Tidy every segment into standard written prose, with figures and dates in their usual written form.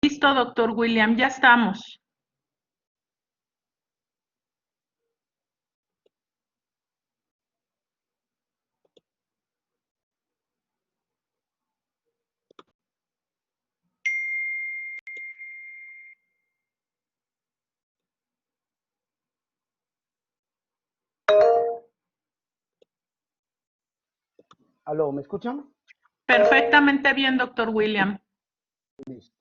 Listo, doctor William, ya estamos. Aló, ¿me escuchan? Perfectamente bien, doctor William. Listo.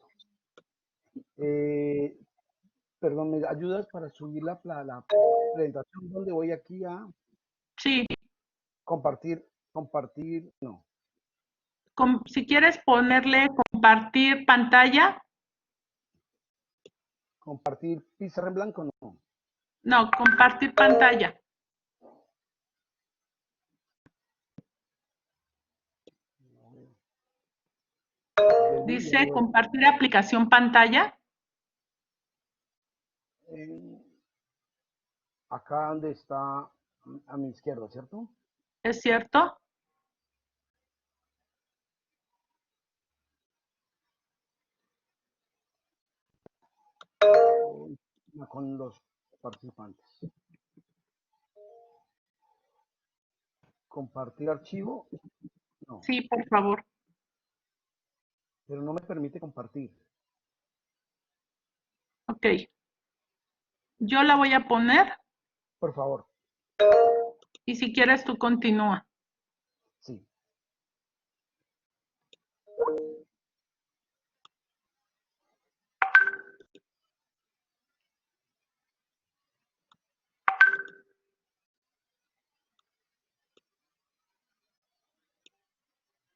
Perdón, ¿me ayudas para subir la presentación donde voy aquí a Sí, compartir, no, si quieres ponerle compartir pantalla, compartir pizarra en blanco, no. no, compartir pantalla. Dice compartir aplicación pantalla. Acá donde está a mi izquierda, ¿cierto? ¿Es cierto? Con los participantes. Compartir archivo, no, Sí, por favor. pero no me permite compartir. Ok. Yo la voy a poner Por favor, y si quieres tú continúa. sí.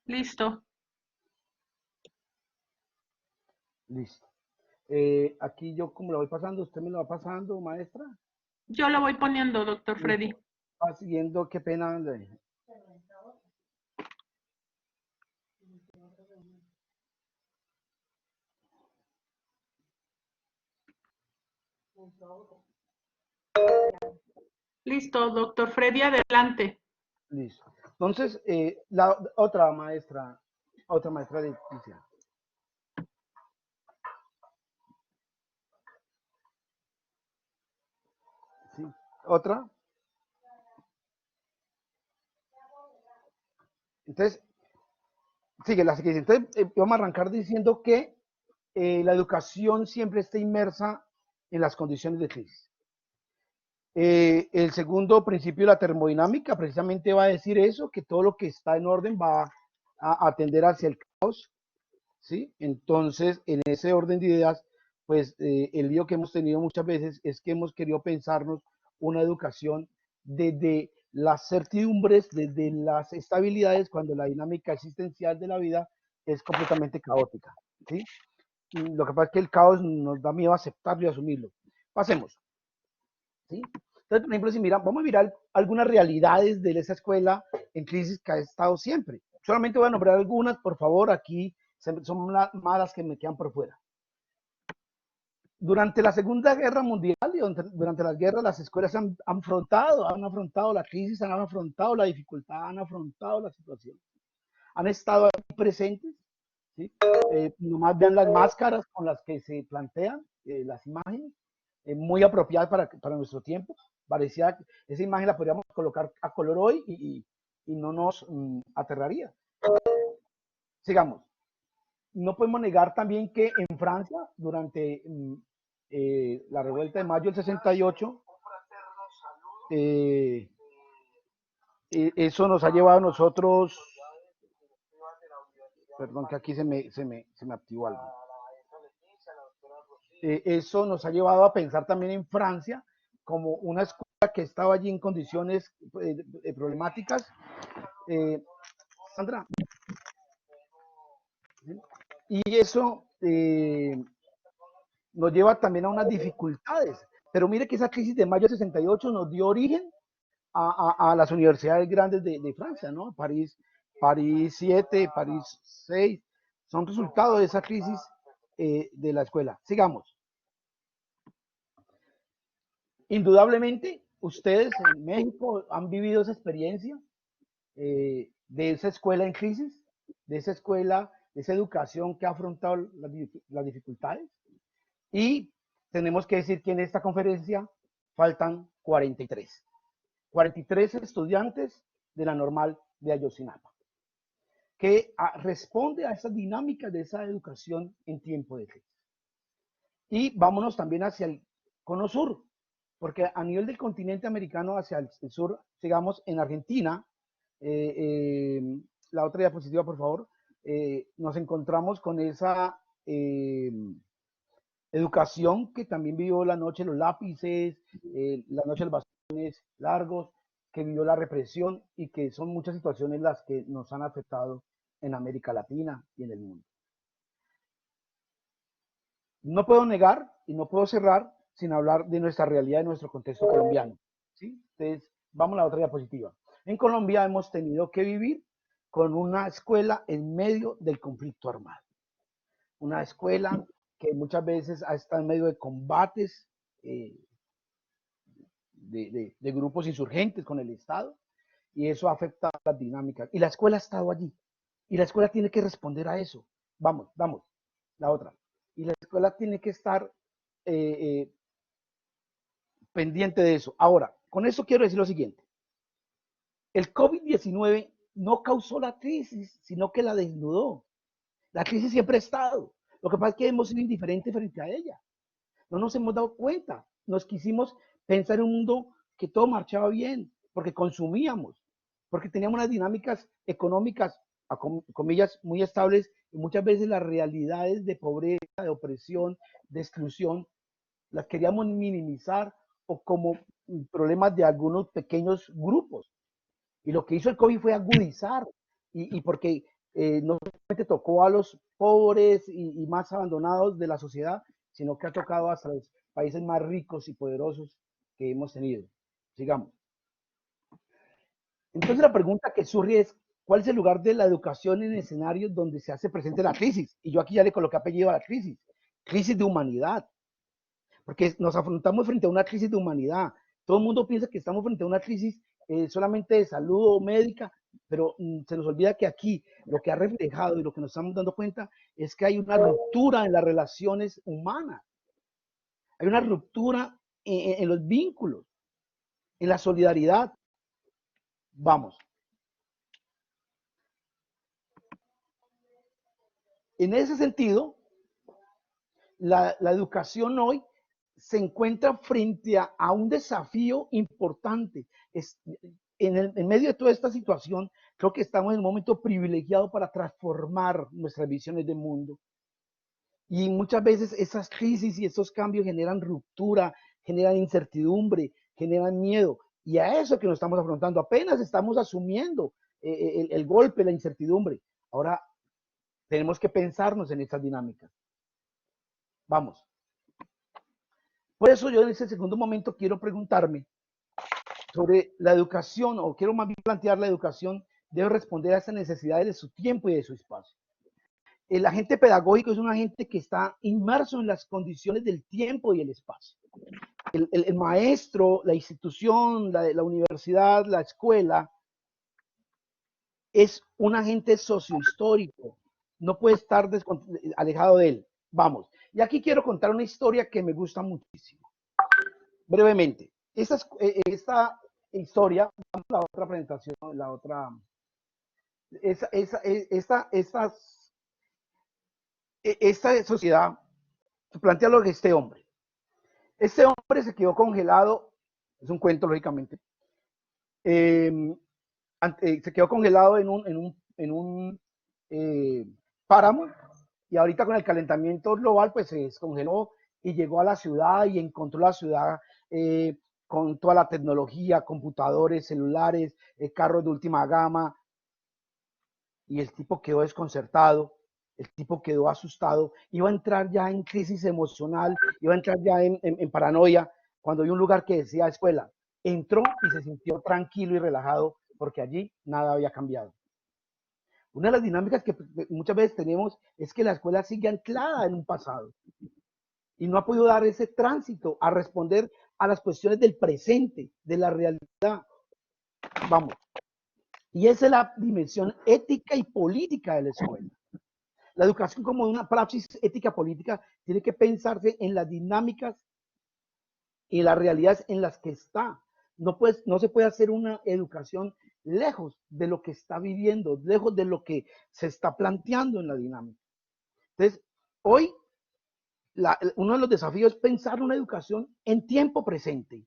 Listo. Listo. Aquí yo como lo voy pasando, usted me lo va pasando, maestra. Yo lo voy poniendo, doctor Freddy. Va siguiendo, qué pena. Listo, doctor Freddy, adelante. Listo. Entonces, la otra maestra de Cristian. Sí. Otra. Entonces, sigue la siguiente. Entonces, vamos a arrancar diciendo que la educación siempre está inmersa en las condiciones de crisis. El segundo principio de la termodinámica precisamente va a decir eso, que todo lo que está en orden va a atender hacia el caos, ¿sí? Entonces, en ese orden de ideas, pues el lío que hemos tenido muchas veces es que hemos querido pensarnos una educación desde las certidumbres, desde las estabilidades, cuando la dinámica existencial de la vida es completamente caótica, ¿sí? Lo que pasa es que el caos nos da miedo aceptarlo y asumirlo. Pasemos, ¿sí? Entonces, por ejemplo, si mira, vamos a mirar algunas realidades de esa escuela en crisis que ha estado siempre. Solamente voy a nombrar algunas, por favor, aquí son malas que me quedan por fuera. Durante la Segunda Guerra Mundial y durante las guerras, las escuelas han afrontado la crisis, han afrontado la dificultad, han afrontado la situación. Han estado ahí presentes, ¿sí? Nomás vean las máscaras con las que se plantean las imágenes, muy apropiadas para nuestro tiempo. Parecía que esa imagen la podríamos colocar a color hoy y no nos aterraría. Sigamos. No podemos negar también que en Francia, durante la revuelta de mayo del 68, eso nos ha llevado a nosotros, perdón que aquí se me activó algo. Eso nos ha llevado a pensar también en Francia como una escuela que estaba allí en condiciones problemáticas. Sandra, y eso nos lleva también a unas dificultades. Pero mire que esa crisis de mayo del 68 nos dio origen a las universidades grandes de Francia, ¿no? París 7, París 6, son resultado de esa crisis de la escuela. Sigamos. Indudablemente, ustedes en México han vivido esa experiencia de esa escuela en crisis, de esa escuela esa educación que ha afrontado las dificultades. Y tenemos que decir que en esta conferencia faltan 43. 43 estudiantes de la normal de Ayotzinapa, que responde a esas dinámicas de esa educación en tiempo de crisis. Y vámonos también hacia el cono sur, porque a nivel del continente americano hacia el sur, digamos, en Argentina, la otra diapositiva, por favor, nos encontramos con esa educación que también vivió la noche de los lápices, la noche de los bastones largos, que vivió la represión y que son muchas situaciones las que nos han afectado en América Latina y en el mundo. No puedo negar y no puedo cerrar sin hablar de nuestra realidad, de nuestro contexto colombiano. ¿Sí? Entonces, vamos a la otra diapositiva. En Colombia hemos tenido que vivir con una escuela en medio del conflicto armado. Una escuela que muchas veces ha estado en medio de combates de grupos insurgentes con el Estado, y eso afecta a las dinámicas. Y la escuela ha estado allí, y la escuela tiene que responder a eso. Vamos, la otra. Y la escuela tiene que estar pendiente de eso. Ahora, con eso quiero decir lo siguiente. El COVID-19 no causó la crisis, sino que la desnudó. La crisis siempre ha estado. Lo que pasa es que hemos sido indiferentes frente a ella. No nos hemos dado cuenta. Nos quisimos pensar en un mundo que todo marchaba bien, porque consumíamos, porque teníamos unas dinámicas económicas, a comillas, muy estables, y muchas veces las realidades de pobreza, de opresión, de exclusión, las queríamos minimizar o como problemas de algunos pequeños grupos. Y lo que hizo el COVID fue agudizar, y porque no solamente tocó a los pobres y más abandonados de la sociedad, sino que ha tocado hasta los países más ricos y poderosos que hemos tenido. Sigamos. Entonces la pregunta que surge es, ¿cuál es el lugar de la educación en escenarios donde se hace presente la crisis? Y yo aquí ya le coloqué apellido a la crisis. Crisis de humanidad. Porque nos afrontamos frente a una crisis de humanidad. Todo el mundo piensa que estamos frente a una crisis solamente de salud o médica, pero se nos olvida que aquí lo que ha reflejado y lo que nos estamos dando cuenta es que hay una ruptura en las relaciones humanas. Hay una ruptura en los vínculos, en la solidaridad. Vamos. En ese sentido, la educación hoy se encuentra frente a un desafío importante. En medio de toda esta situación, creo que estamos en un momento privilegiado para transformar nuestras visiones del mundo. Y muchas veces esas crisis y esos cambios generan ruptura, generan incertidumbre, generan miedo. Y a eso que nos estamos afrontando, apenas estamos asumiendo el golpe, la incertidumbre. Ahora tenemos que pensarnos en estas dinámicas. Vamos. Por eso yo en ese segundo momento quiero preguntarme sobre la educación, o quiero más bien plantear la educación debe responder a esas necesidades de su tiempo y de su espacio. El agente pedagógico es un agente que está inmerso en las condiciones del tiempo y el espacio. El maestro, la institución, la universidad, la escuela, es un agente sociohistórico, no puede estar alejado de él. Vamos, y aquí quiero contar una historia que me gusta muchísimo. Brevemente, esta historia, vamos a la otra presentación, la otra, esta sociedad plantea lo que este hombre se quedó congelado, es un cuento lógicamente, se quedó congelado en un páramo, y ahorita con el calentamiento global pues se descongeló y llegó a la ciudad y encontró la ciudad con toda la tecnología, computadores, celulares, carros de última gama, y el tipo quedó desconcertado, el tipo quedó asustado, iba a entrar ya en crisis emocional, iba a entrar ya en paranoia, cuando vio un lugar que decía escuela. Entró y se sintió tranquilo y relajado porque allí nada había cambiado. Una de las dinámicas que muchas veces tenemos es que la escuela sigue anclada en un pasado y no ha podido dar ese tránsito a responder a las cuestiones del presente, de la realidad. Vamos. Y esa es la dimensión ética y política de la escuela. La educación como una praxis ética política tiene que pensarse en las dinámicas y las realidades en las que está. No se puede hacer una educación lejos de lo que está viviendo, lejos de lo que se está planteando en la dinámica. Entonces, hoy uno de los desafíos es pensar una educación en tiempo presente,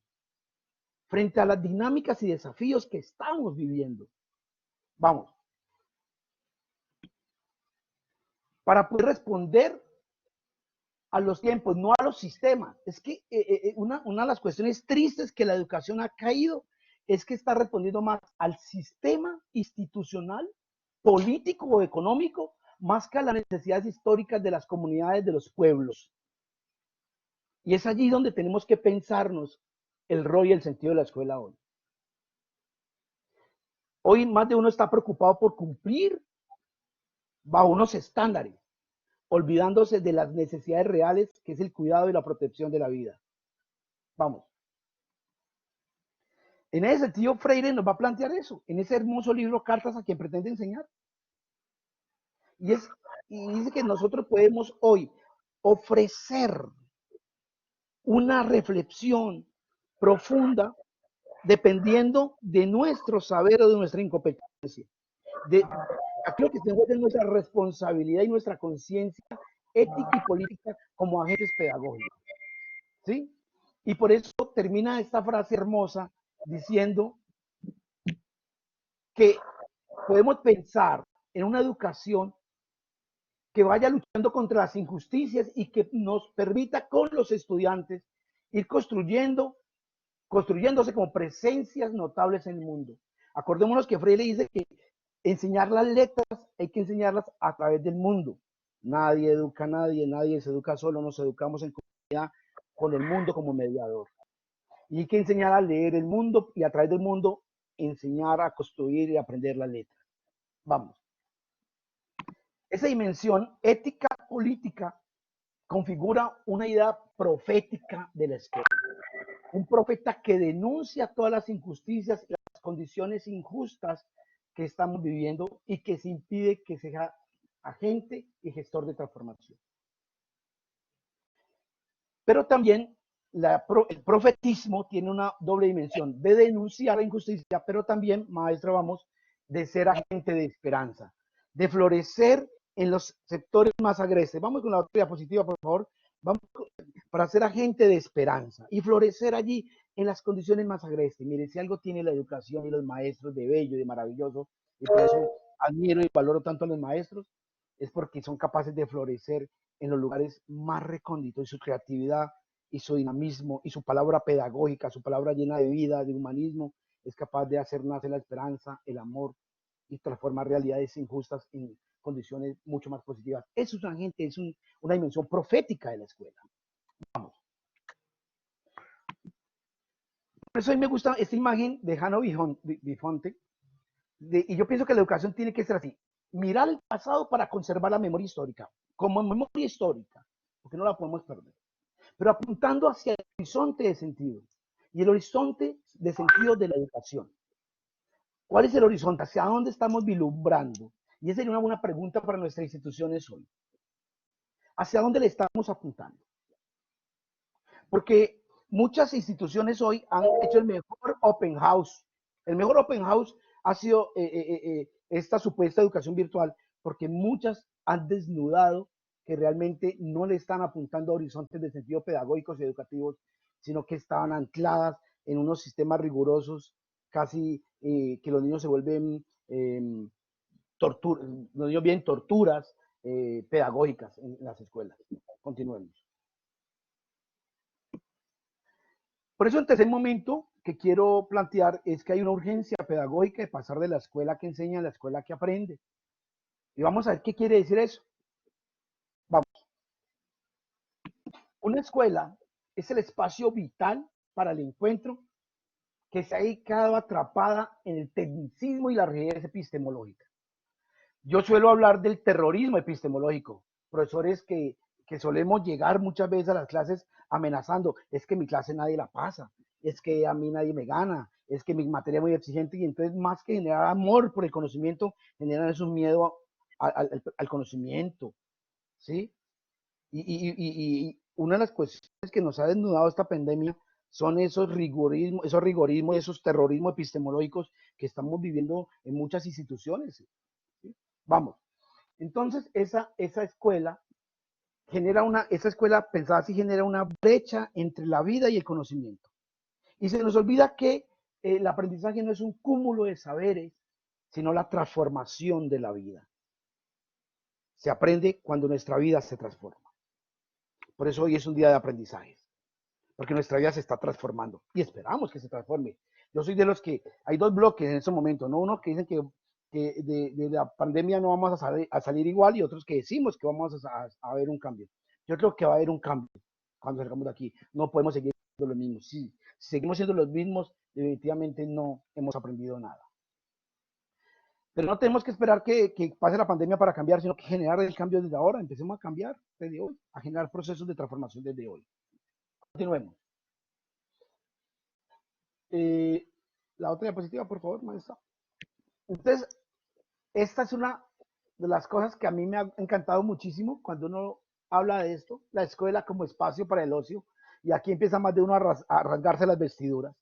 frente a las dinámicas y desafíos que estamos viviendo. Vamos, para poder responder a los tiempos, no a los sistemas. Es que una de las cuestiones tristes que la educación ha caído es que está respondiendo más al sistema institucional, político o económico, más que a las necesidades históricas de las comunidades, de los pueblos. Y es allí donde tenemos que pensarnos el rol y el sentido de la escuela hoy. Hoy más de uno está preocupado por cumplir bajo unos estándares, olvidándose de las necesidades reales, que es el cuidado y la protección de la vida. Vamos. En ese sentido, Freire nos va a plantear eso, en ese hermoso libro, Cartas a quien pretende enseñar. Y dice que nosotros podemos hoy ofrecer una reflexión profunda dependiendo de nuestro saber o de nuestra incompetencia. Aquello que se encuentra en nuestra responsabilidad y nuestra conciencia ética y política como agentes pedagógicos. ¿Sí? Y por eso termina esta frase hermosa diciendo que podemos pensar en una educación que vaya luchando contra las injusticias y que nos permita con los estudiantes ir construyéndose como presencias notables en el mundo. Acordémonos que Freire dice que enseñar las letras hay que enseñarlas a través del mundo. Nadie educa a nadie, nadie se educa solo, nos educamos en comunidad con el mundo como mediador. Y hay que enseñar a leer el mundo y a través del mundo enseñar a construir y aprender las letras. Vamos. Esa dimensión ética política configura una idea profética de la escuela. Un profeta que denuncia todas las injusticias y las condiciones injustas que estamos viviendo y que se impide que sea agente y gestor de transformación. Pero también el profetismo tiene una doble dimensión, de denunciar la injusticia, pero también, maestro, vamos, de ser agente de esperanza, de florecer en los sectores más agresivos. Vamos con la otra diapositiva, por favor. Vamos para ser agente de esperanza y florecer allí en las condiciones más agresivas. Miren, si algo tiene la educación y los maestros de bello y de maravilloso, y por eso admiro y valoro tanto a los maestros, es porque son capaces de florecer en los lugares más recónditos y su creatividad y su dinamismo y su palabra pedagógica, su palabra llena de vida, de humanismo, es capaz de hacer nacer la esperanza, el amor y transformar realidades injustas en condiciones mucho más positivas. Eso es una gente, es una dimensión profética de la escuela. Vamos. Por eso a mí me gusta esta imagen de Jano Bifonte, y yo pienso que la educación tiene que ser así, mirar el pasado para conservar la memoria histórica, como memoria histórica, porque no la podemos perder, pero apuntando hacia el horizonte de sentido, y el horizonte de sentido de la educación. ¿Cuál es el horizonte? ¿Hacia dónde estamos vislumbrando? Y esa sería una buena pregunta para nuestras instituciones hoy. ¿Hacia dónde le estamos apuntando? Porque muchas instituciones hoy han hecho el mejor open house. El mejor open house ha sido esta supuesta educación virtual, porque muchas han desnudado que realmente no le están apuntando a horizontes de sentido pedagógicos y educativos, sino que estaban ancladas en unos sistemas rigurosos, casi que los niños se vuelven los niños bien torturas pedagógicas en las escuelas. Continuemos. Por eso el tercer momento que quiero plantear es que hay una urgencia pedagógica de pasar de la escuela que enseña a la escuela que aprende. Y vamos a ver qué quiere decir eso. Vamos. Una escuela es el espacio vital para el encuentro que se ha quedado atrapada en el tecnicismo y la rigidez epistemológica. Yo suelo hablar del terrorismo epistemológico. Profesores que solemos llegar muchas veces a las clases amenazando, es que mi clase nadie la pasa, es que a mí nadie me gana, es que mi materia es muy exigente, y entonces más que generar amor por el conocimiento, generan esos miedo al conocimiento, ¿sí? Y una de las cuestiones que nos ha desnudado esta pandemia son esos rigorismos, esos terrorismos epistemológicos que estamos viviendo en muchas instituciones, ¿sí? Vamos, entonces esa escuela esa escuela pensada así genera una brecha entre la vida y el conocimiento. Y se nos olvida que el aprendizaje no es un cúmulo de saberes, sino la transformación de la vida. Se aprende cuando nuestra vida se transforma. Por eso hoy es un día de aprendizajes, porque nuestra vida se está transformando y esperamos que se transforme. Yo soy de los que, hay dos bloques en ese momento, ¿no? Uno que dicen que de la pandemia no vamos a salir igual y otros que decimos que vamos a ver un cambio. Yo creo que va a haber un cambio cuando salgamos de aquí. No podemos seguir siendo los mismos. Si seguimos siendo los mismos, definitivamente no hemos aprendido nada. Pero no tenemos que esperar que pase la pandemia para cambiar, sino que generar el cambio desde ahora. Empecemos a cambiar desde hoy, a generar procesos de transformación desde hoy. Continuemos. La otra diapositiva, por favor, maestra. Entonces, esta es una de las cosas que a mí me ha encantado muchísimo cuando uno habla de esto, la escuela como espacio para el ocio, y aquí empieza más de uno a rasgarse las vestiduras,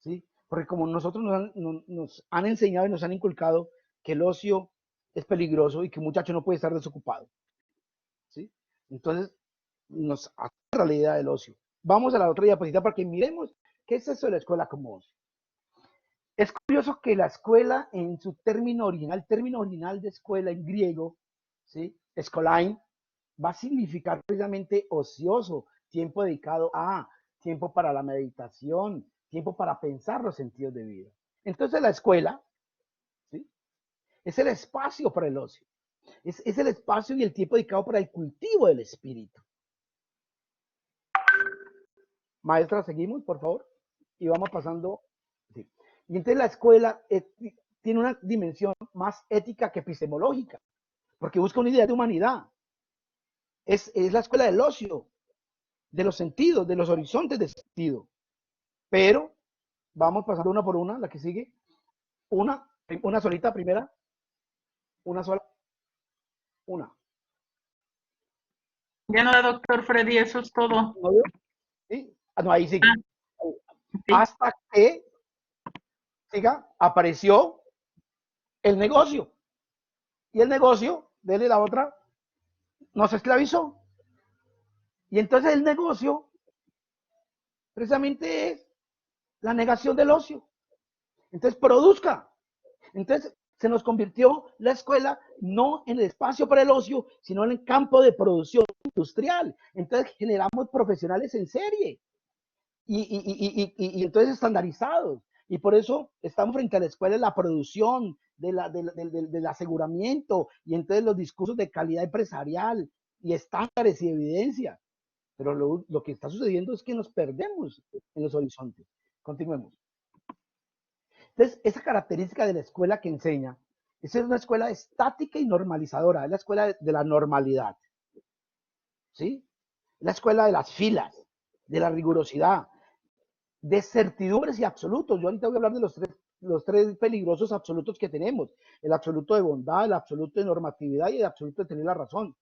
¿sí? Porque como nosotros nos han enseñado y nos han inculcado que el ocio es peligroso y que un muchacho no puede estar desocupado, ¿sí? Entonces, nos aterra la idea del ocio. Vamos a la otra diapositiva para que miremos qué es eso de la escuela como ocio. Es curioso que la escuela en su término original de escuela en griego, ¿sí? Escolain, va a significar precisamente ocioso, tiempo dedicado a, tiempo para la meditación, tiempo para pensar los sentidos de vida. Entonces la escuela, ¿sí? Es el espacio para el ocio, es el espacio y el tiempo dedicado para el cultivo del espíritu. Maestra, seguimos, por favor, y vamos pasando. Sí. Y entonces la escuela tiene una dimensión más ética que epistemológica, porque busca una idea de humanidad. Es la escuela del ocio, de los sentidos, de los horizontes de sentido. Pero vamos pasando una por una, la que sigue. Una solita, primera. Una sola. Una. Ya no, doctor Freddy, eso es todo. ¿No veo? ¿Sí? Ah, no, ahí sigue. Sí. Hasta que, siga, apareció el negocio. Y el negocio, dele la otra, nos esclavizó. Y entonces el negocio precisamente es la negación del ocio. Entonces produzca. Entonces se nos convirtió la escuela no en el espacio para el ocio, sino en el campo de producción industrial. Entonces generamos profesionales en serie y entonces estandarizados. Y por eso estamos frente a la escuela de la producción, del aseguramiento, y entonces los discursos de calidad empresarial y estándares y evidencia. Pero lo que está sucediendo es que nos perdemos en los horizontes. Continuemos. Entonces, esa característica de la escuela que enseña es una escuela estática y normalizadora, es la escuela de la normalidad. ¿Sí? Es la escuela de las filas, de la rigurosidad, de certidumbres y absolutos. Yo ahorita voy a hablar de los tres peligrosos absolutos que tenemos: el absoluto de bondad, el absoluto de normatividad y el absoluto de tener la razón.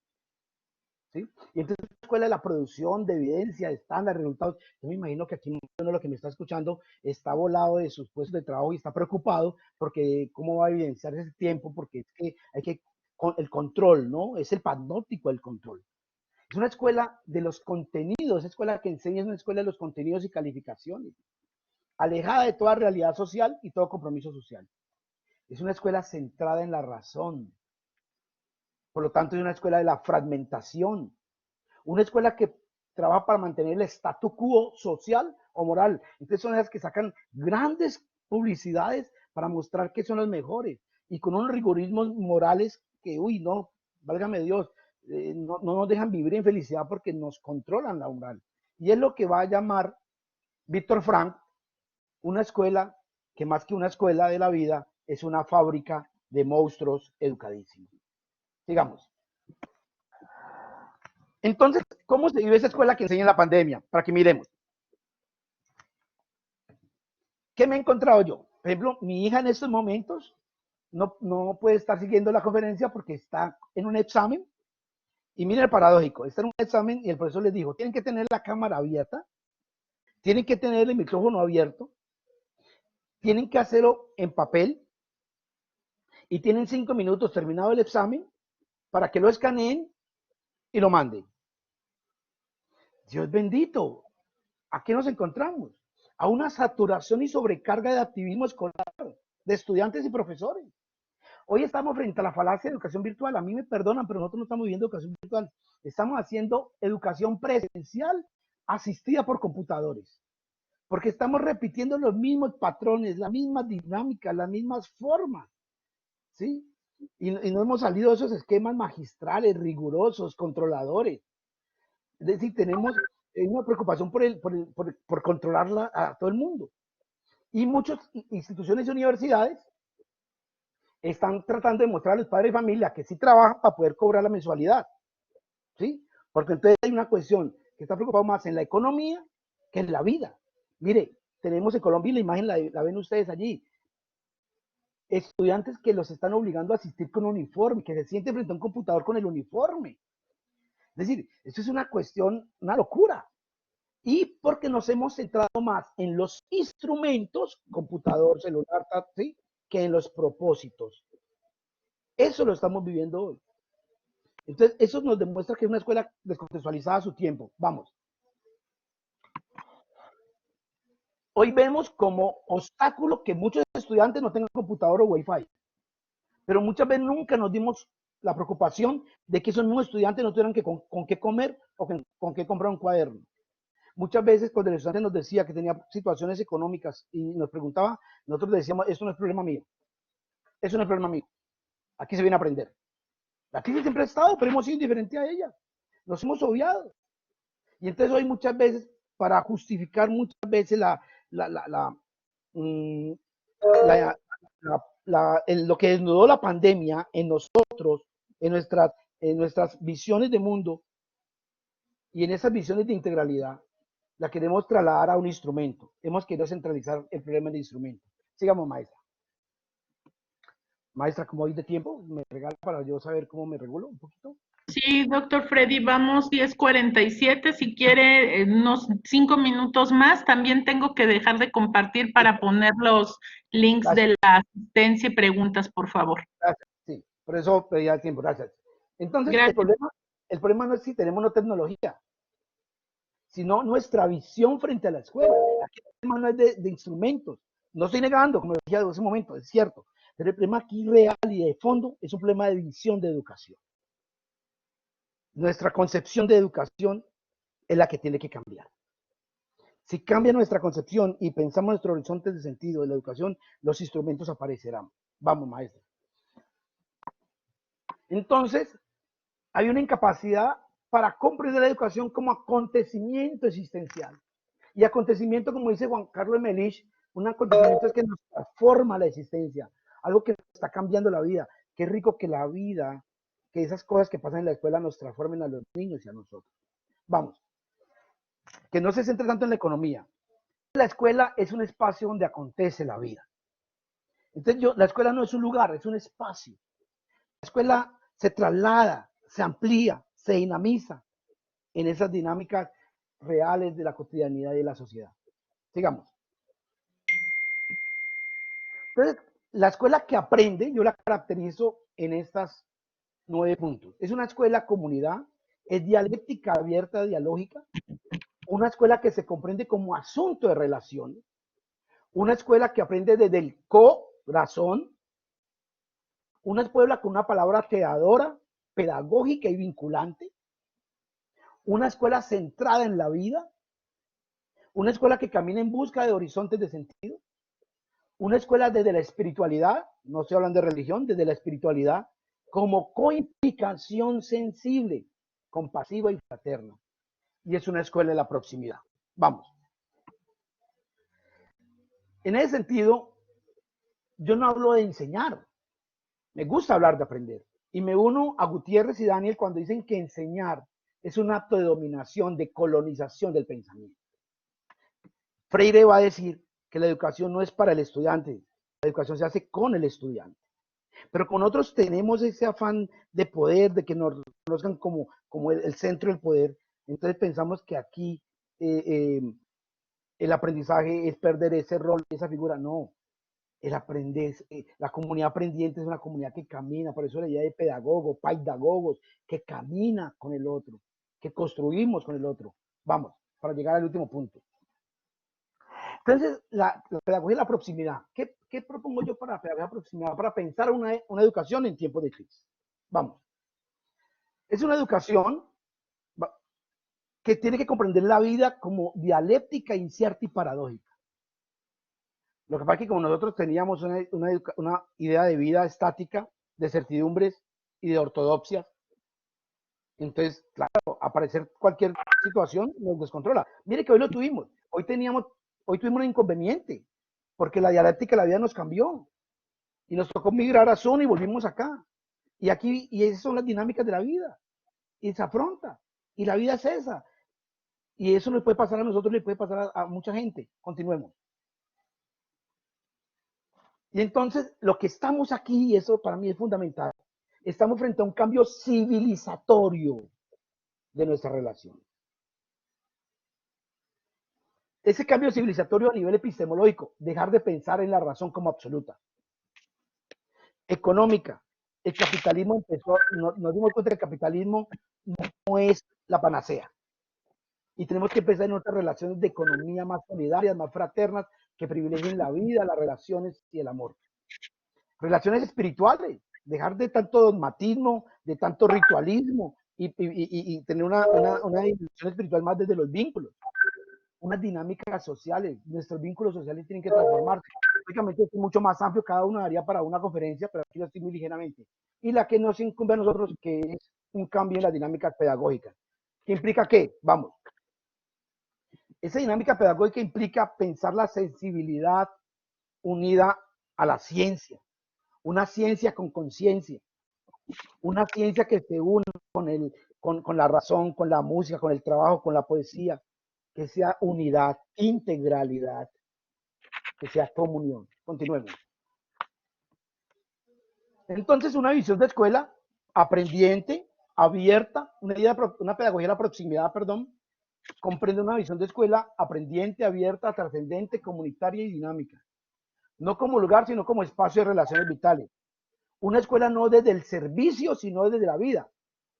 ¿Sí? Y entonces la escuela de la producción, de evidencia, de estándar, resultados. Yo me imagino que aquí uno de los que me está escuchando está volado de sus puestos de trabajo y está preocupado porque cómo va a evidenciar ese tiempo, porque es que hay que, el control, ¿no? Es el panóptico del control. Es una escuela de los contenidos, es escuela que enseña, es una escuela de los contenidos y calificaciones, alejada de toda realidad social y todo compromiso social. Es una escuela centrada en la razón. Por lo tanto, es una escuela de la fragmentación, una escuela que trabaja para mantener el statu quo social o moral. Entonces son las que sacan grandes publicidades para mostrar que son los mejores y con unos rigorismos morales que, uy, no, válgame Dios, no nos dejan vivir en felicidad porque nos controlan la moral. Y es lo que va a llamar Víctor Frank una escuela que, más que una escuela de la vida, es una fábrica de monstruos educadísimos. Sigamos. Entonces, ¿cómo se vive esa escuela que enseña en la pandemia? Para que miremos. ¿Qué me he encontrado yo? Por ejemplo, mi hija en estos momentos no puede estar siguiendo la conferencia porque está en un examen. Y miren el paradójico, está en un examen y el profesor les dijo, tienen que tener la cámara abierta, tienen que tener el micrófono abierto, tienen que hacerlo en papel y tienen 5 minutos terminado el examen para que lo escaneen y lo manden. Dios bendito, ¿a qué nos encontramos? A una saturación y sobrecarga de activismo escolar, de estudiantes y profesores. Hoy estamos frente a la falacia de educación virtual. A mí me perdonan, pero nosotros no estamos viviendo educación virtual. Estamos haciendo educación presencial asistida por computadores. Porque estamos repitiendo los mismos patrones, las mismas dinámicas, las mismas formas. ¿Sí? Y no hemos salido de esos esquemas magistrales, rigurosos, controladores. Es decir, tenemos una preocupación por controlarla a todo el mundo. Y muchas instituciones y universidades están tratando de mostrar a los padres de familia que sí trabajan para poder cobrar la mensualidad. ¿Sí? Porque entonces hay una cuestión que está preocupado más en la economía que en la vida. Mire, tenemos en Colombia, la imagen la ven ustedes allí, estudiantes que los están obligando a asistir con uniforme, que se sienten frente a un computador con el uniforme. Es decir, esto es una cuestión, una locura. Y porque nos hemos centrado más en los instrumentos, computador, celular, ¿sí? Que en los propósitos. Eso lo estamos viviendo hoy. Entonces, eso nos demuestra que es una escuela descontextualizada a su tiempo. Vamos. Hoy vemos como obstáculo que muchos estudiantes no tengan computador o wifi. Pero muchas veces nunca nos dimos la preocupación de que esos mismos estudiantes no tuvieran con qué comer o con qué comprar un cuaderno. Muchas veces cuando el estudiante nos decía que tenía situaciones económicas y nos preguntaba, nosotros le decíamos, esto no es problema mío. Eso no es problema mío. Aquí se viene a aprender. La crisis siempre ha estado, pero hemos sido indiferentes a ella. Nos hemos obviado. Y entonces hoy muchas veces, para justificar muchas veces lo que desnudó la pandemia en nosotros, en nuestras visiones de mundo y en esas visiones de integralidad, la queremos trasladar a un instrumento. Hemos querido centralizar el problema del instrumento. Sigamos, maestra. Maestra, ¿cómo voy de tiempo? ¿Me regala para yo saber cómo me regulo un poquito? Sí, doctor Freddy, vamos 10:47. Si quiere unos 5 minutos más, también tengo que dejar de compartir para poner los links Gracias. de la asistencia y preguntas, por favor. Gracias. Sí, por eso pedía el tiempo. Gracias. Entonces, Gracias. el problema no es si tenemos no tecnología, sino nuestra visión frente a la escuela. Aquí el problema no es de instrumentos. No estoy negando, como decía en ese momento, es cierto. Pero el problema aquí real y de fondo es un problema de visión de educación. Nuestra concepción de educación es la que tiene que cambiar. Si cambia nuestra concepción y pensamos nuestros horizontes de sentido de la educación, los instrumentos aparecerán. Vamos, maestra. Entonces, hay una incapacidad para comprender la educación como acontecimiento existencial. Y acontecimiento, como dice Juan Carlos Melich, un acontecimiento es que nos transforma la existencia, algo que está cambiando la vida. Qué rico que la vida, que esas cosas que pasan en la escuela nos transformen a los niños y a nosotros. Vamos, que no se centre tanto en la economía. La escuela es un espacio donde acontece la vida. Entonces, la escuela no es un lugar, es un espacio. La escuela se traslada, se amplía, se dinamiza en esas dinámicas reales de la cotidianidad y de la sociedad. Sigamos. Entonces, la escuela que aprende, yo la caracterizo en estas 9 puntos. Es una escuela comunidad, es dialéctica abierta, dialógica, una escuela que se comprende como asunto de relaciones, una escuela que aprende desde el corazón, una escuela con una palabra creadora, pedagógica y vinculante, una escuela centrada en la vida, una escuela que camina en busca de horizontes de sentido, una escuela desde la espiritualidad, no estoy hablando de religión, desde la espiritualidad, como coimplicación sensible, compasiva y fraterna. Y es una escuela de la proximidad. Vamos. En ese sentido, yo no hablo de enseñar, me gusta hablar de aprender. Y me uno a Gutiérrez y Daniel cuando dicen que enseñar es un acto de dominación, de colonización del pensamiento. Freire va a decir que la educación no es para el estudiante, la educación se hace con el estudiante. Pero con otros tenemos ese afán de poder, de que nos conozcan como el centro del poder. Entonces pensamos que aquí eh, eh, el aprendizaje es perder ese rol, esa figura. No, el aprender, la comunidad aprendiente es una comunidad que camina, por eso la idea de pedagogo, paidagogos, que camina con el otro, que construimos con el otro. Vamos, para llegar al último punto. Entonces, la pedagogía y la proximidad. ¿Qué propongo yo para la pedagogía de proximidad? Para pensar una educación en tiempos de crisis. Vamos. Es una educación que tiene que comprender la vida como dialéctica, incierta y paradójica. Lo que pasa es que como nosotros teníamos una idea de vida estática, de certidumbres y de ortodoxias, entonces, claro, aparecer cualquier situación nos descontrola. Mire que hoy lo tuvimos. Hoy tuvimos un inconveniente, porque la dialéctica de la vida nos cambió. Y nos tocó migrar a Zoom y volvimos acá. Y esas son las dinámicas de la vida. Y se afronta. Y la vida es esa. Y eso nos puede pasar a nosotros, le puede pasar a mucha gente. Continuemos. Y entonces, lo que estamos aquí, y eso para mí es fundamental, estamos frente a un cambio civilizatorio de nuestra relación. Ese cambio civilizatorio a nivel epistemológico, dejar de pensar en la razón como absoluta. Económica, el capitalismo empezó, nos dimos cuenta que el capitalismo no es la panacea. Y tenemos que pensar en otras relaciones de economía más solidarias, más fraternas, que privilegien la vida, las relaciones y el amor. Relaciones espirituales, dejar de tanto dogmatismo, de tanto ritualismo y tener una dimensión espiritual más desde los vínculos. Unas dinámicas sociales, nuestros vínculos sociales tienen que transformarse. Lógicamente es mucho más amplio, cada uno daría para una conferencia, pero aquí lo estoy muy ligeramente. Y la que nos incumbe a nosotros, que es un cambio en las dinámicas pedagógicas. ¿Qué implica qué? Vamos. Esa dinámica pedagógica implica pensar la sensibilidad unida a la ciencia, una ciencia con conciencia, una ciencia que se une con la razón, con la música, con el trabajo, con la poesía, que sea unidad, integralidad, que sea comunión. Continuemos. Entonces, una visión de escuela aprendiente, abierta, una pedagogía de la proximidad, perdón, comprende una visión de escuela aprendiente, abierta, trascendente, comunitaria y dinámica. No como lugar, sino como espacio de relaciones vitales. Una escuela no desde el servicio, sino desde la vida.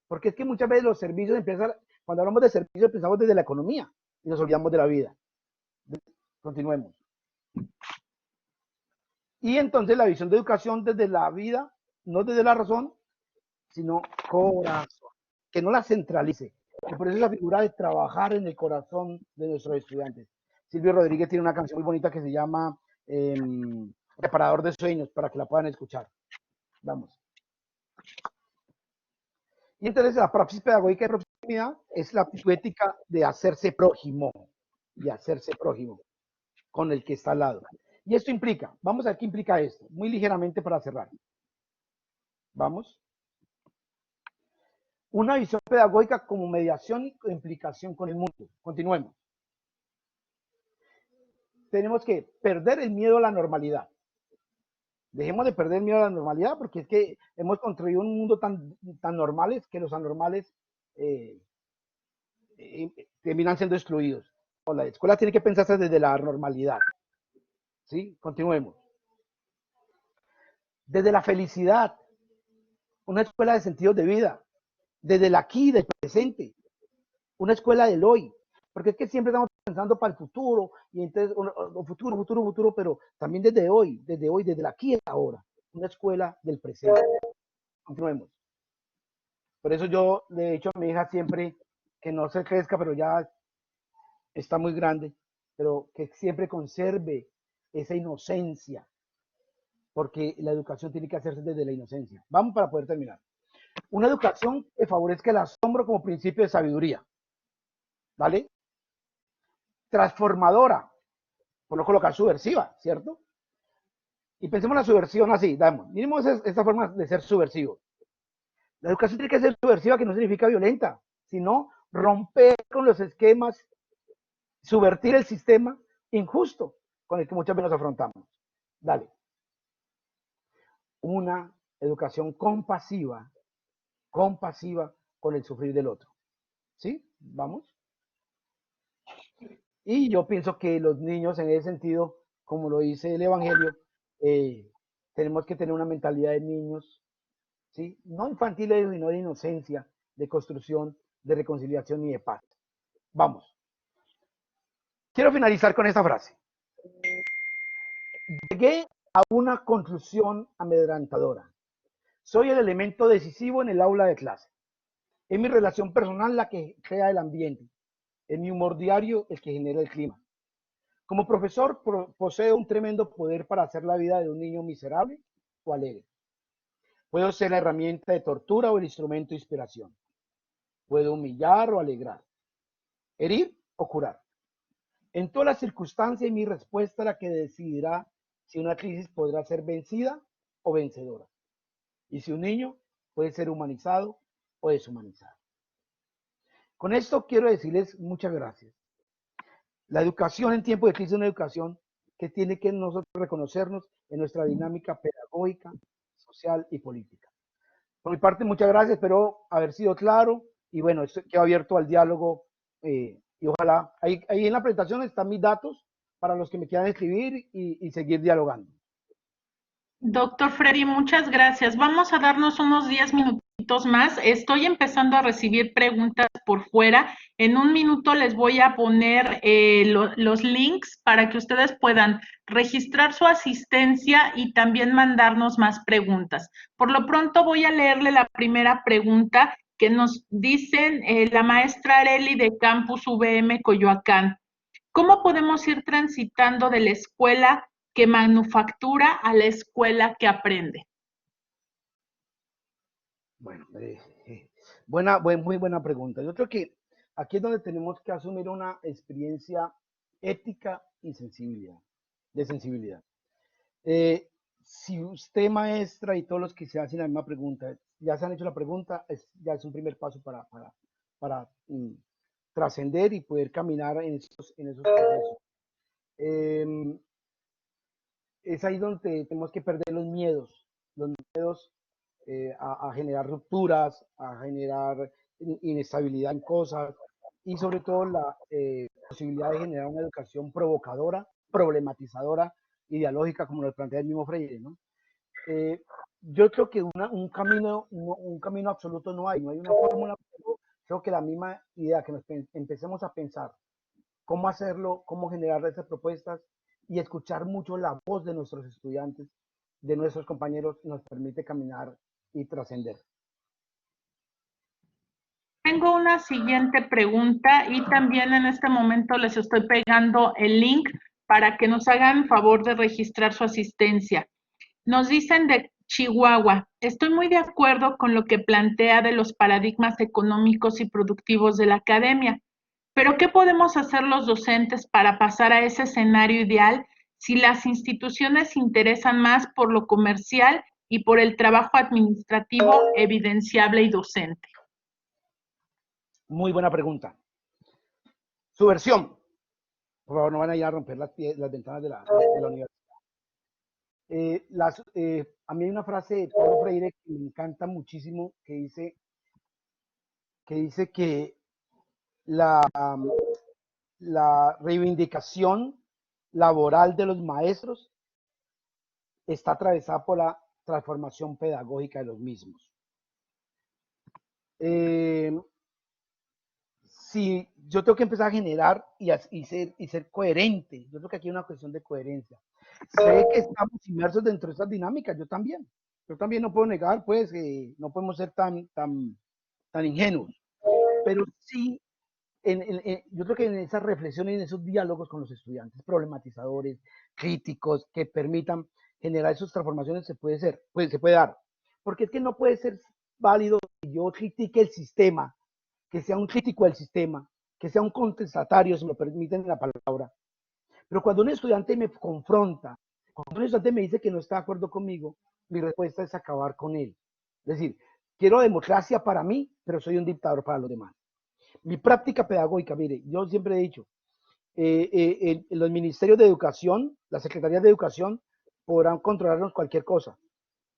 Porque es que muchas veces los servicios empiezan, cuando hablamos de servicios, pensamos desde la economía y nos olvidamos de la vida. Continuemos. Y entonces la visión de educación desde la vida, no desde la razón, sino corazón. Que no la centralice. Y por eso es la figura de trabajar en el corazón de nuestros estudiantes. Silvio Rodríguez tiene una canción muy bonita que se llama Reparador de Sueños, para que la puedan escuchar. Vamos. Y entonces la praxis pedagógica de proximidad es la ética de hacerse prójimo, y hacerse prójimo con el que está al lado. Y esto implica, vamos a ver qué implica esto, muy ligeramente para cerrar. Vamos. Una visión pedagógica como mediación y implicación con el mundo. Continuemos. Tenemos que perder el miedo a la normalidad. Dejemos de perder el miedo a la normalidad, porque es que hemos construido un mundo tan normales que los anormales terminan siendo excluidos. O la escuela tiene que pensarse desde la normalidad. ¿Sí? Continuemos. Desde la felicidad, una escuela de sentidos de vida, desde el aquí, del presente, una escuela del hoy, porque es que siempre estamos pensando para el futuro, y entonces, futuro, pero también desde hoy, desde el aquí y ahora, una escuela del presente. Continuemos. Por eso yo le he dicho a mi hija siempre que no se crezca, pero ya está muy grande, pero que siempre conserve esa inocencia, porque la educación tiene que hacerse desde la inocencia. Vamos para poder terminar. Una educación que favorezca el asombro como principio de sabiduría, ¿vale? Transformadora, por no colocar subversiva, ¿cierto? Y pensemos en la subversión así, damos, miremos esa forma de ser subversivo. La educación tiene que ser subversiva, que no significa violenta, sino romper con los esquemas, subvertir el sistema injusto con el que muchas veces nos afrontamos. Dale. Una educación compasiva, compasiva con el sufrir del otro. ¿Sí? ¿Vamos? Y yo pienso que los niños en ese sentido, como lo dice el Evangelio, eh, tenemos que tener una mentalidad de niños, ¿sí? No infantiles, sino de inocencia, de construcción, de reconciliación y de paz. Vamos. Quiero finalizar con esta frase. Llegué a una conclusión amedrentadora. Soy el elemento decisivo en el aula de clase. Es mi relación personal la que crea el ambiente. Es mi humor diario el que genera el clima. Como profesor, poseo un tremendo poder para hacer la vida de un niño miserable o alegre. Puedo ser la herramienta de tortura o el instrumento de inspiración. Puedo humillar o alegrar, herir o curar. En todas las circunstancias, mi respuesta es la que decidirá si una crisis podrá ser vencida o vencedora. Y si un niño puede ser humanizado o deshumanizado. Con esto quiero decirles muchas gracias. La educación en tiempo de crisis es una educación que tiene que nosotros reconocernos en nuestra dinámica pedagógica, social y política. Por mi parte, muchas gracias, espero haber sido claro y bueno, quedo abierto al diálogo y ojalá, ahí en la presentación están mis datos para los que me quieran escribir y seguir dialogando. Doctor Freddy, muchas gracias. Vamos a darnos unos 10 minutitos más. Estoy empezando a recibir preguntas por fuera. En un minuto les voy a poner los links para que ustedes puedan registrar su asistencia y también mandarnos más preguntas. Por lo pronto voy a leerle la primera pregunta que nos dicen la maestra Areli de Campus VM Coyoacán. ¿Cómo podemos ir transitando de la escuela que manufactura a la escuela que aprende? Bueno, muy buena pregunta. Yo creo que aquí es donde tenemos que asumir una experiencia ética y de sensibilidad. Si usted, maestra, y todos los que se hacen la misma pregunta, ya se han hecho la pregunta, ya es un primer paso para trascender y poder caminar en esos procesos. Es ahí donde tenemos que perder los miedos a generar rupturas, a generar inestabilidad en cosas y sobre todo la posibilidad de generar una educación provocadora, problematizadora, ideológica, como lo plantea el mismo Freire, ¿no? Yo creo que un camino absoluto no hay una fórmula, pero creo que la misma idea que nos empecemos a pensar cómo hacerlo, cómo generar esas propuestas y escuchar mucho la voz de nuestros estudiantes, de nuestros compañeros, nos permite caminar y trascender. Tengo una siguiente pregunta y también en este momento les estoy pegando el link para que nos hagan favor de registrar su asistencia. Nos dicen de Chihuahua, estoy muy de acuerdo con lo que plantea de los paradigmas económicos y productivos de la academia, pero ¿qué podemos hacer los docentes para pasar a ese escenario ideal si las instituciones se interesan más por lo comercial y por el trabajo administrativo evidenciable y docente? Muy buena pregunta. Subversión. Por favor, no van a ir a romper las ventanas de la universidad. A mí hay una frase de Paulo Freire que me encanta muchísimo que dice que la reivindicación laboral de los maestros está atravesada por la transformación pedagógica de los mismos. Si yo tengo que empezar a generar y ser coherente, yo creo que aquí hay una cuestión de coherencia. Sé que estamos inmersos dentro de estas dinámicas, yo también no puedo negar, pues, no podemos ser tan ingenuos, pero sí, yo creo que en esas reflexiones y en esos diálogos con los estudiantes, problematizadores, críticos, que permitan generar esas transformaciones, se puede dar, porque es que no puede ser válido que yo critique el sistema, que sea un crítico del sistema, que sea un contestatario, si me permiten la palabra. Pero cuando un estudiante me confronta, cuando un estudiante me dice que no está de acuerdo conmigo, mi respuesta es acabar con él. Es decir, quiero democracia para mí, pero soy un dictador para los demás. Mi práctica pedagógica, mire, yo siempre he dicho, los ministerios de educación, las secretarías de educación podrán controlarnos cualquier cosa,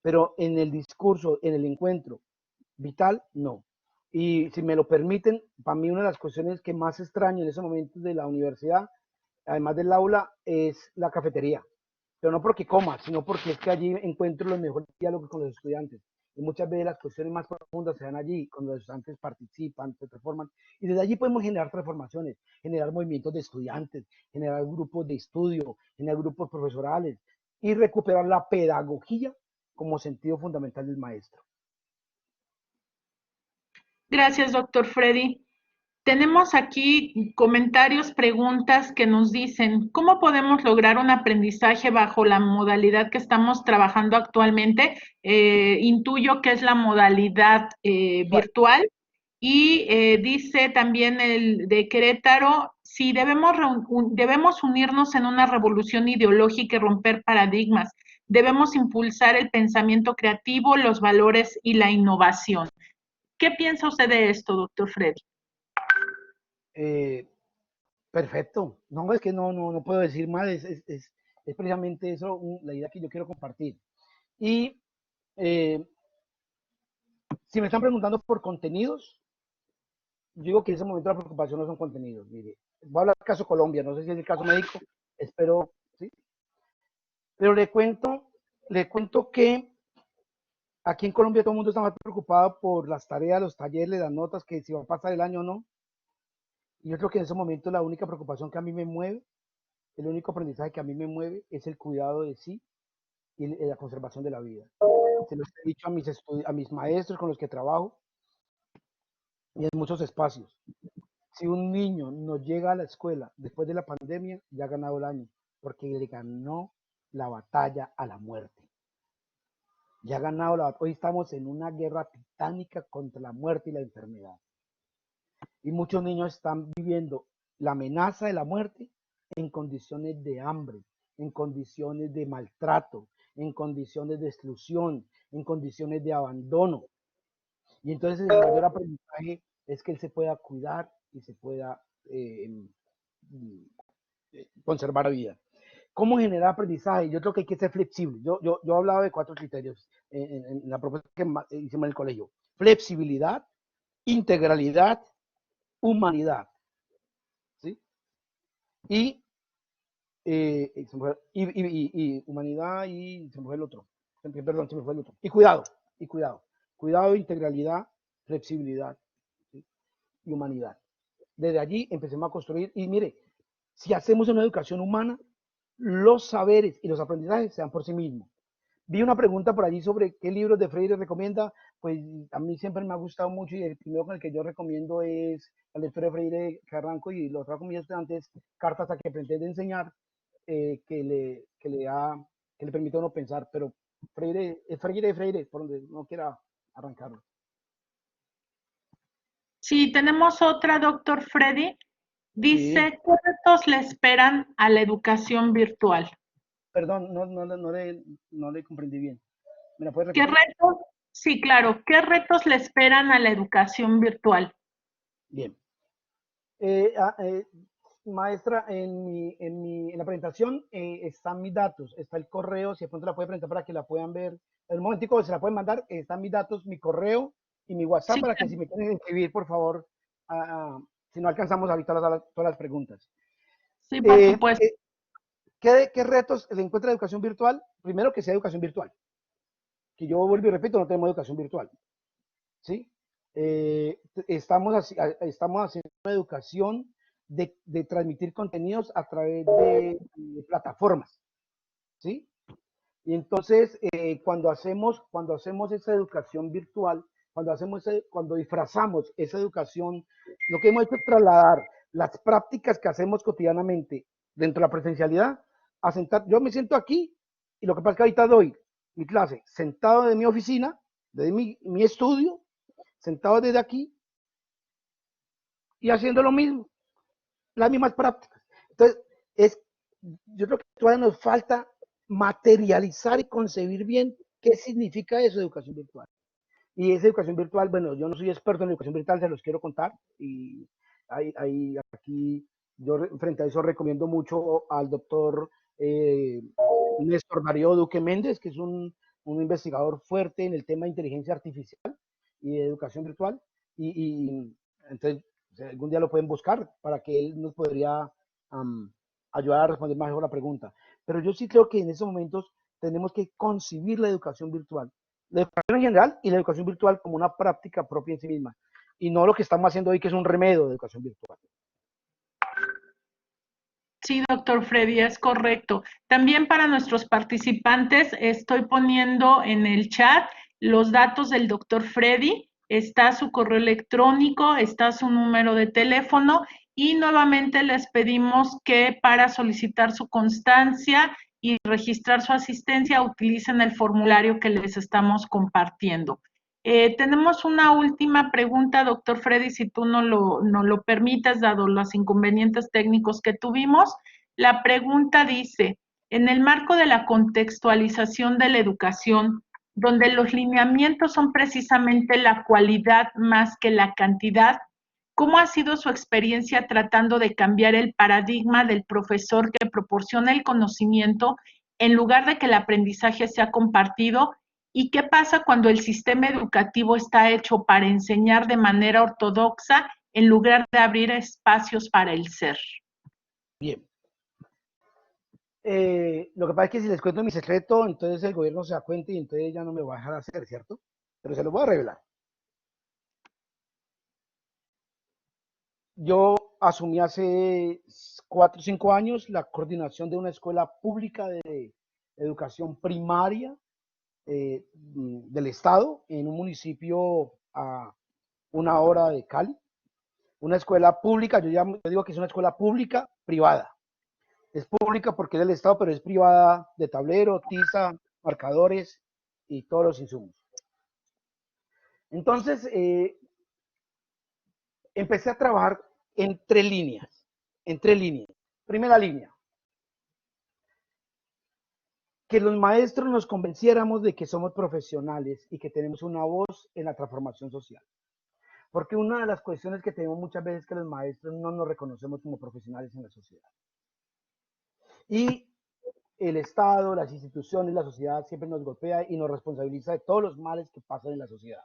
pero en el discurso, en el encuentro vital, no. Y si me lo permiten, para mí una de las cuestiones que más extraño en ese momento de la universidad, además del aula, es la cafetería. Pero no porque coma, sino porque es que allí encuentro los mejores diálogos con los estudiantes. Y muchas veces las cuestiones más profundas se dan allí, cuando los estudiantes participan, se transforman. Y desde allí podemos generar transformaciones, generar movimientos de estudiantes, generar grupos de estudio, generar grupos profesorales y recuperar la pedagogía como sentido fundamental del maestro. Gracias, doctor Freddy. Tenemos aquí comentarios, preguntas que nos dicen, ¿cómo podemos lograr un aprendizaje bajo la modalidad que estamos trabajando actualmente? Intuyo que es la modalidad virtual. Y dice también el de Querétaro, si debemos unirnos en una revolución ideológica y romper paradigmas, debemos impulsar el pensamiento creativo, los valores y la innovación. ¿Qué piensa usted de esto, doctor Freddy? Perfecto. No, es que no puedo decir más. Es precisamente eso la idea que yo quiero compartir. Y si me están preguntando por contenidos, yo digo que en ese momento la preocupación no son contenidos. Mire, voy a hablar del caso Colombia, no sé si es el caso médico, espero, ¿sí? Pero le cuento que aquí en Colombia todo el mundo está más preocupado por las tareas, los talleres, las notas, que si va a pasar el año o no. Y yo creo que en ese momento la única preocupación que a mí me mueve, el único aprendizaje que a mí me mueve es el cuidado de sí y la conservación de la vida. Se los he dicho a mis maestros con los que trabajo y en muchos espacios. Si un niño no llega a la escuela después de la pandemia, ya ha ganado el año, porque le ganó la batalla a la muerte. Ya ha ganado la batalla. Hoy estamos en una guerra titánica contra la muerte y la enfermedad. Y muchos niños están viviendo la amenaza de la muerte en condiciones de hambre, en condiciones de maltrato, en condiciones de exclusión, en condiciones de abandono. Y entonces el mayor aprendizaje es que él se pueda cuidar y se pueda conservar la vida. ¿Cómo generar aprendizaje? Yo creo que hay que ser flexible. Yo hablaba de 4 criterios en la propuesta que hicimos en el colegio. Flexibilidad, integralidad, humanidad. ¿Sí? Y, humanidad y se me fue el otro. Perdón, se me fue el otro. Y cuidado, y cuidado. Cuidado, integralidad, flexibilidad, ¿sí? Y humanidad. Desde allí empecemos a construir. Y mire, si hacemos una educación humana, los saberes y los aprendizajes se dan por sí mismos. Vi una pregunta por allí sobre qué libros de Freire recomienda. Pues a mí siempre me ha gustado mucho y el primero con el que yo recomiendo es la lectura de Freire que arranco y lo trajo con mis estudiantes, Cartas a que pretende enseñar, que le permite a uno pensar, pero Freire es Freire, por donde uno quiera arrancarlo. Sí, tenemos otra, doctor Freddy. Sí, Dice, ¿qué retos le esperan a la educación virtual? perdón, no le comprendí bien. ¿Me la puedes ¿Qué repetir? retos? Sí, claro. ¿Qué retos le esperan a la educación virtual? Bien. Eh, ah, eh, Maestra, en la presentación están mis datos, está el correo, si de pronto la puede presentar para que la puedan ver. En un momentico se la pueden mandar, están mis datos, mi correo y mi WhatsApp Sí, para que si me quieren escribir, por favor, si no alcanzamos ahorita todas las preguntas. sí, por Eh, supuesto. eh, ¿Qué retos le encuentra la educación virtual? Primero que sea educación virtual, que yo vuelvo y repito, no tenemos educación virtual, ¿sí? Estamos haciendo una educación de transmitir contenidos a través de plataformas, ¿sí? Y entonces, cuando hacemos esa educación virtual, cuando disfrazamos esa educación, lo que hemos hecho es trasladar las prácticas que hacemos cotidianamente dentro de la presencialidad a sentar. Yo me siento aquí y lo que pasa es que ahorita doy mi clase sentado de mi oficina, de mi estudio, sentado desde aquí y haciendo lo mismo, las mismas prácticas. Entonces, yo creo que todavía nos falta materializar y concebir bien qué significa eso, educación virtual. Y esa educación virtual, bueno, yo no soy experto en educación virtual, se los quiero contar. Y aquí, yo frente a eso recomiendo mucho al doctor Néstor Darío Duque Méndez, que es un un investigador fuerte en el tema de inteligencia artificial y de educación virtual. Entonces, o sea, algún día lo pueden buscar para que él nos podría ayudar a responder mejor la pregunta. Pero yo sí creo que en estos momentos tenemos que concebir la educación en general y la educación virtual como una práctica propia en sí misma, y no lo que estamos haciendo hoy, que es un remedio de educación virtual. Sí, doctor Freddy, es correcto. También para nuestros participantes estoy poniendo en el chat los datos del doctor Freddy. Está su correo electrónico, está su número de teléfono y nuevamente les pedimos que para solicitar su constancia y registrar su asistencia utilicen el formulario que les estamos compartiendo. Tenemos una última pregunta, doctor Freddy, si tú no lo permites, dado los inconvenientes técnicos que tuvimos. La pregunta dice, en el marco de la contextualización de la educación, donde los lineamientos son precisamente la cualidad más que la cantidad, ¿cómo ha sido su experiencia tratando de cambiar el paradigma del profesor que proporciona el conocimiento en lugar de que el aprendizaje sea compartido? ¿Y qué pasa cuando el sistema educativo está hecho para enseñar de manera ortodoxa en lugar de abrir espacios para el ser? Bien. Lo que pasa es que si les cuento mi secreto, entonces el gobierno se da cuenta y entonces ya no me va a dejar hacer, ¿cierto? Pero se lo voy a revelar. Yo asumí hace 4 o 5 años la coordinación de una escuela pública de educación primaria del estado en un municipio a 1 hora de Cali. Una escuela pública, yo digo que es una escuela pública privada. Es pública porque es del estado, pero es privada de tablero, tiza, marcadores y todos los insumos. Entonces, empecé a trabajar en 3 líneas. En 3 líneas. Primera línea, que los maestros nos convenciéramos de que somos profesionales y que tenemos una voz en la transformación social. Porque una de las cuestiones que tenemos muchas veces es que los maestros no nos reconocemos como profesionales en la sociedad. Y el Estado, las instituciones, la sociedad siempre nos golpea y nos responsabiliza de todos los males que pasan en la sociedad.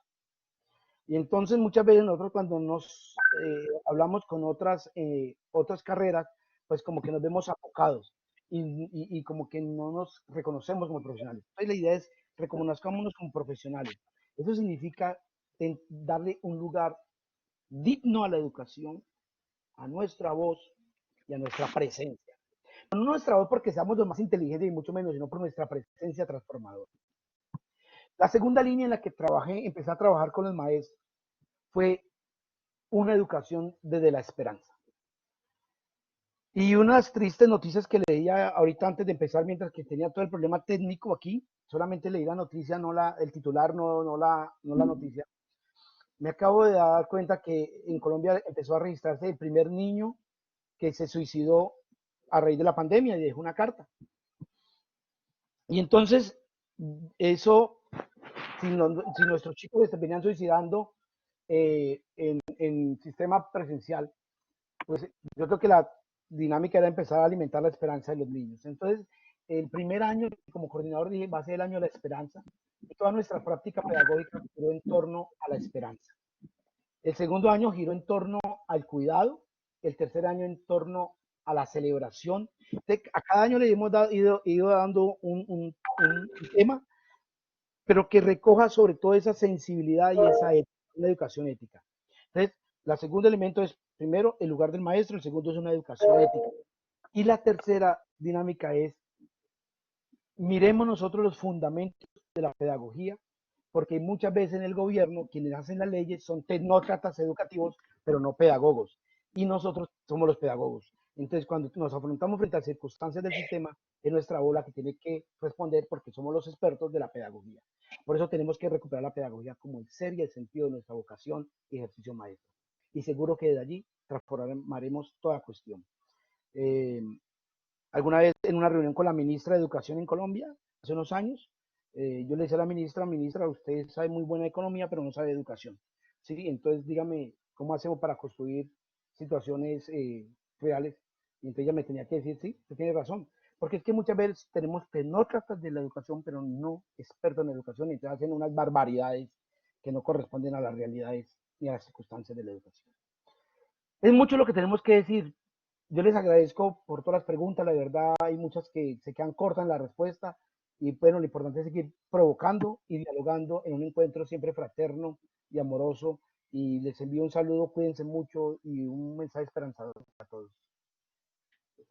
Y entonces muchas veces nosotros cuando nos hablamos con otras carreras, pues como que nos vemos apocados y como que no nos reconocemos como profesionales. Entonces la idea es reconozcámonos como profesionales. Eso significa darle un lugar digno a la educación, a nuestra voz y a nuestra presencia. No nuestra voz porque seamos los más inteligentes y mucho menos, sino por nuestra presencia transformadora. La segunda línea en la que empecé a trabajar con los maestros, fue una educación desde la esperanza. Y unas tristes noticias que leía ahorita antes de empezar, mientras que tenía todo el problema técnico aquí, solamente leí la noticia, el titular, no la noticia. Me acabo de dar cuenta que en Colombia empezó a registrarse el primer niño que se suicidó a raíz de la pandemia y dejó una carta. Y entonces, eso, si nuestros chicos se venían suicidando en sistema presencial, pues yo creo que la dinámica era empezar a alimentar la esperanza de los niños. Entonces, el primer año como coordinador dije, va a ser el año de la esperanza. Y toda nuestra práctica pedagógica giró en torno a la esperanza. El segundo año giró en torno al cuidado. El tercer año en torno a la celebración. A cada año le hemos ido dando un tema, pero que recoja sobre todo esa sensibilidad y esa ética, una educación ética. Entonces, el segundo elemento es, primero, el lugar del maestro, el segundo es una educación ética. Y la tercera dinámica es, miremos nosotros los fundamentos de la pedagogía, porque muchas veces en el gobierno quienes hacen las leyes son tecnócratas educativos, pero no pedagogos. Y nosotros somos los pedagogos. Entonces, cuando nos afrontamos frente a circunstancias del sistema, es nuestra bola que tiene que responder porque somos los expertos de la pedagogía. Por eso tenemos que recuperar la pedagogía como el ser y el sentido de nuestra vocación y ejercicio maestro. Y seguro que desde allí transformaremos toda cuestión. Eh, Alguna vez en una reunión con la ministra de Educación en Colombia, hace unos años, yo le decía a la ministra, usted sabe muy buena economía, pero no sabe educación. ¿Sí? Entonces dígame, ¿cómo hacemos para construir situaciones reales? Y entonces ella me tenía que decir, sí, usted tiene razón, porque es que muchas veces tenemos tecnócratas de la educación, pero no expertos en la educación, y entonces hacen unas barbaridades que no corresponden a las realidades ni a las circunstancias de la educación. Es mucho lo que tenemos que decir. Yo les agradezco por todas las preguntas, la verdad hay muchas que se quedan cortas en la respuesta, y bueno, lo importante es seguir provocando y dialogando en un encuentro siempre fraterno y amoroso, y les envío un saludo, cuídense mucho y un mensaje esperanzador a todos.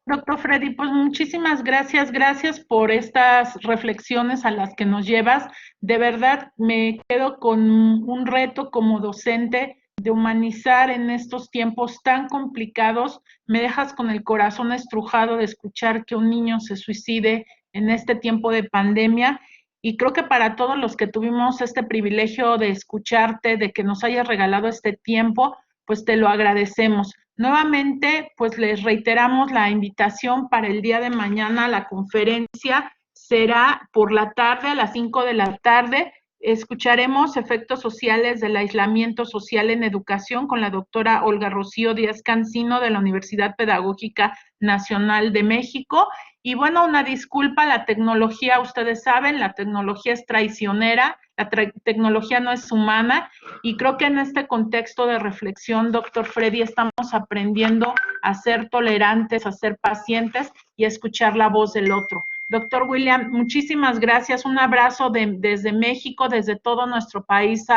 Doctor Freddy, pues muchísimas gracias, gracias por estas reflexiones a las que nos llevas. De verdad, me quedo con un reto como docente de humanizar en estos tiempos tan complicados. Me dejas con el corazón estrujado de escuchar que un niño se suicide en este tiempo de pandemia. Y creo que para todos los que tuvimos este privilegio de escucharte, de que nos hayas regalado este tiempo, pues te lo agradecemos. Nuevamente, pues les reiteramos la invitación para el día de mañana. La conferencia será por la tarde, a las 5 de la tarde. Escucharemos efectos sociales del aislamiento social en educación con la doctora Olga Rocío Díaz Cancino de la Universidad Pedagógica Nacional de México. Y bueno, una disculpa, la tecnología, ustedes saben, la tecnología es traicionera, la tecnología no es humana, y creo que en este contexto de reflexión, doctor Freddy, estamos aprendiendo a ser tolerantes, a ser pacientes y a escuchar la voz del otro. Doctor William, muchísimas gracias. Un abrazo desde México, desde todo nuestro país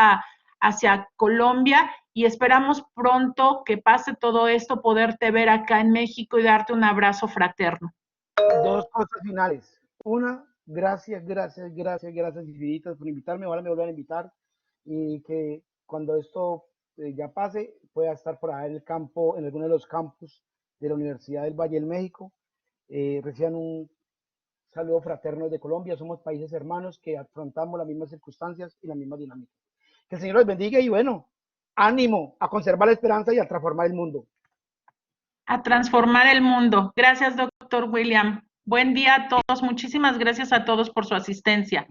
hacia Colombia, y esperamos pronto que pase todo esto, poderte ver acá en México y darte un abrazo fraterno. Dos cosas finales. Una, gracias infinitas por invitarme, ahora me vuelvan a invitar, y que cuando esto ya pase pueda estar por ahí en el campo, en alguno de los campus de la Universidad del Valle del México. Reciban un saludo fraterno de Colombia, somos países hermanos que afrontamos las mismas circunstancias y la misma dinámica. Que el Señor los bendiga y bueno, ánimo a conservar la esperanza y a transformar el mundo. A transformar el mundo. Gracias, doctor William. Buen día a todos. Muchísimas gracias a todos por su asistencia.